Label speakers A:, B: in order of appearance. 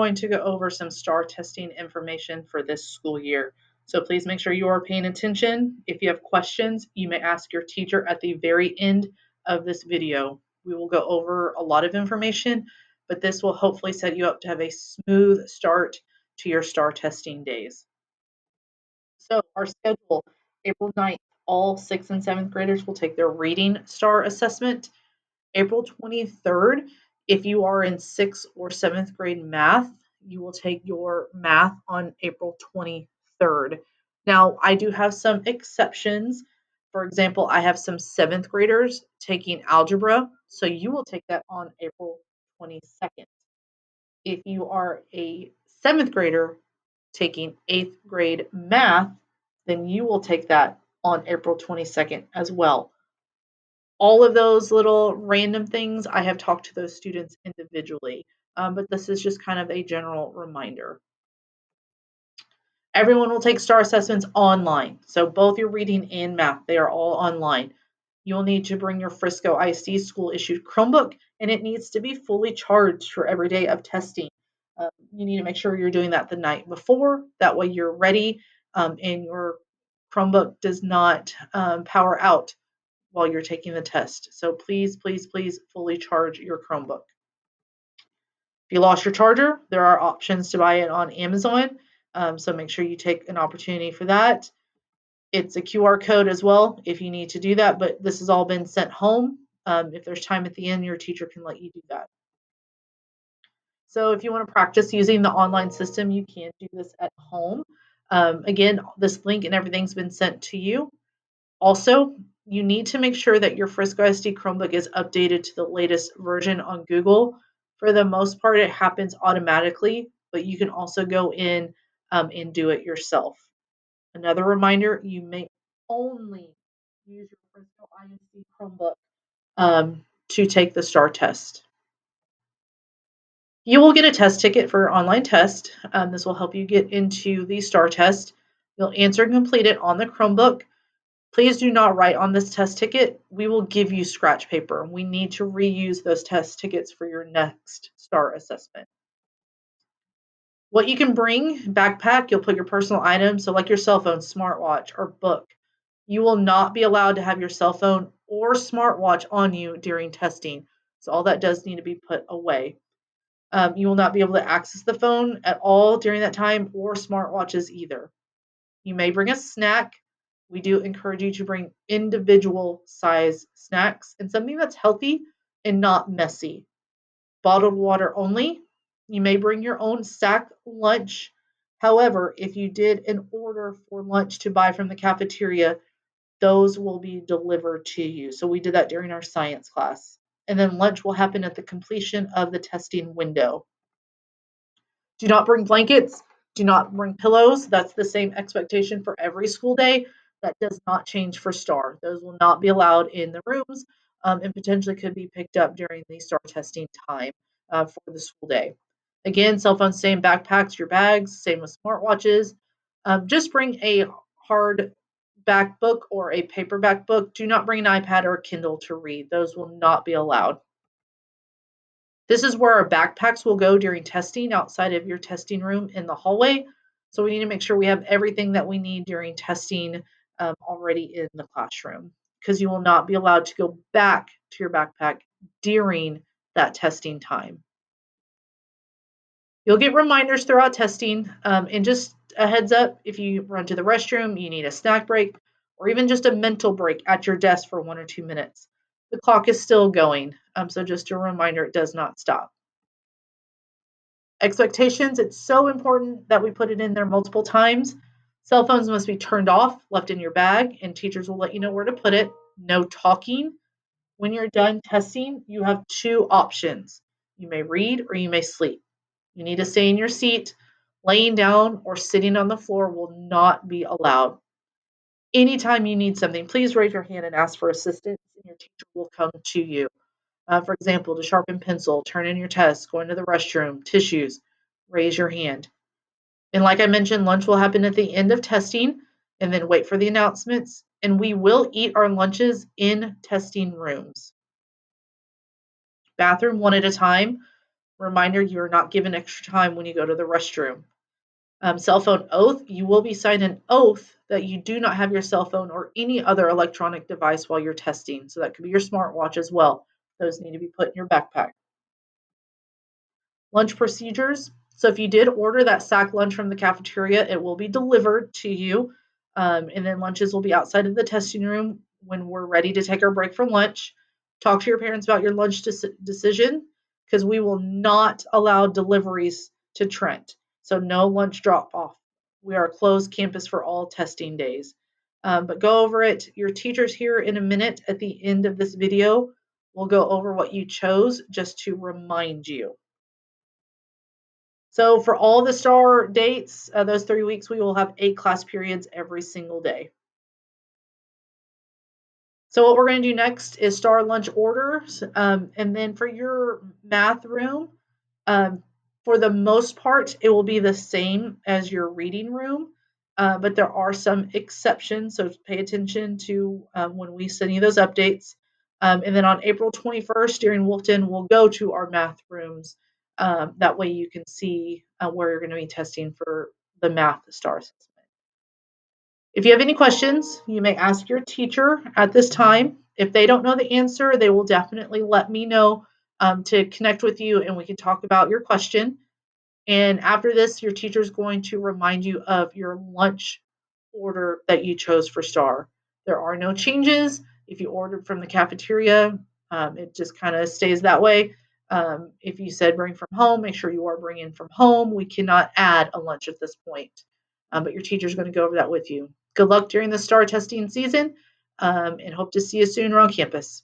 A: going to go over some STAR testing information for this school year. So please make sure you are paying attention. If you have questions, you may ask your teacher at the very end of this video. We will go over a lot of information, but this will hopefully set you up to have a smooth start to your STAR testing days. So our schedule, April 9th, all 6th and 7th graders will take their reading STAR assessment. April 23rd, if you are in 6th or 7th grade math, you will take your math on April 23rd. Now, I do have some exceptions. For example, I have some 7th graders taking algebra, so you will take that on April 22nd. If you are a 7th grader taking 8th grade math, then you will take that on April 22nd as well. All of those little random things, I have talked to those students individually, but this is just kind of a general reminder. Everyone will take STAR assessments online. So both your reading and math, they are all online. You'll need to bring your Frisco ISD school issued Chromebook, and it needs to be fully charged for every day of testing. You need to make sure you're doing that the night before. That way you're ready, and your Chromebook does not power out while you're taking the test. So please, please, please fully charge your Chromebook. If you lost your charger, there are options to buy it on Amazon. So make sure you take an opportunity for that. It's a QR code as well if you need to do that, but this has all been sent home. If there's time at the end, your teacher can let you do that. So if you want to practice using the online system, you can do this at home. Again, this link and everything's been sent to you. Also, you need to make sure that your Frisco ISD Chromebook is updated to the latest version on Google. For the most part, it happens automatically, but you can also go in and do it yourself. Another reminder, you may only use your Frisco ISD Chromebook to take the STAR test. You will get a test ticket for your online test. This will help you get into the STAR test. You'll answer and complete it on the Chromebook. Please do not write on this test ticket. We will give you scratch paper. We need to reuse those test tickets for your next STAR assessment. What you can bring, backpack, you'll put your personal items, so like your cell phone, smartwatch, or book. You will not be allowed to have your cell phone or smartwatch on you during testing. So all that does need to be put away. You will not be able to access the phone at all during that time or smartwatches either. You may bring a snack. We do encourage you to bring individual size snacks and something that's healthy and not messy. Bottled water only. You may bring your own sack lunch. However, if you did an order for lunch to buy from the cafeteria, those will be delivered to you. So we did that during our science class. And then lunch will happen at the completion of the testing window. Do not bring blankets. Do not bring pillows. That's the same expectation for every school day. That does not change for STAR. Those will not be allowed in the rooms and potentially could be picked up during the STAR testing time for the school day. Again, cell phones stay in backpacks, your bags, same with smartwatches. Just bring a hard back book or a paperback book. Do not bring an iPad or a Kindle to read. Those will not be allowed. This is where our backpacks will go during testing outside of your testing room in the hallway. So we need to make sure we have everything that we need during testing already in the classroom, because you will not be allowed to go back to your backpack during that testing time. You'll get reminders throughout testing, and just a heads up, if you run to the restroom, you need a snack break, or even just a mental break at your desk for 1 or 2 minutes. The clock is still going, so just a reminder, it does not stop. Expectations, it's so important that we put it in there multiple times. Cell phones must be turned off, left in your bag, and teachers will let you know where to put it. No talking. When you're done testing, you have 2 options. You may read or you may sleep. You need to stay in your seat. Laying down or sitting on the floor will not be allowed. Anytime you need something, please raise your hand and ask for assistance, and your teacher will come to you. For example, to sharpen pencil, turn in your test, go into the restroom, tissues, raise your hand. And like I mentioned, lunch will happen at the end of testing, and then wait for the announcements. And we will eat our lunches in testing rooms. Bathroom one at a time. Reminder, you are not given extra time when you go to the restroom. Cell phone oath, you will be signed an oath that you do not have your cell phone or any other electronic device while you're testing. So that could be your smartwatch as well. Those need to be put in your backpack. Lunch procedures. So if you did order that sack lunch from the cafeteria, it will be delivered to you. And then lunches will be outside of the testing room when we're ready to take our break for lunch. Talk to your parents about your lunch decision because we will not allow deliveries to Trent. So no lunch drop off. We are a closed campus for all testing days. But go over it. Your teachers here in a minute at the end of this video will go over what you chose just to remind you. So for all the STAR dates, those 3 weeks, we will have 8 class periods every single day. So what we're going to do next is STAR lunch orders. And then for your math room, for the most part, it will be the same as your reading room. But there are some exceptions, so pay attention to when we send you those updates. And then on April 21st during Wolfton, we'll go to our math rooms. That way you can see where you're going to be testing for the math STAR assessment. If you have any questions, you may ask your teacher at this time. If they don't know the answer, they will definitely let me know to connect with you and we can talk about your question. And after this, your teacher is going to remind you of your lunch order that you chose for STAR. There are no changes. If you ordered from the cafeteria, it just kind of stays that way. If you said bring from home, make sure you are bringing from home. We cannot add a lunch at this point, but your teacher is going to go over that with you. Good luck during the STAR testing season and hope to see you soon around campus.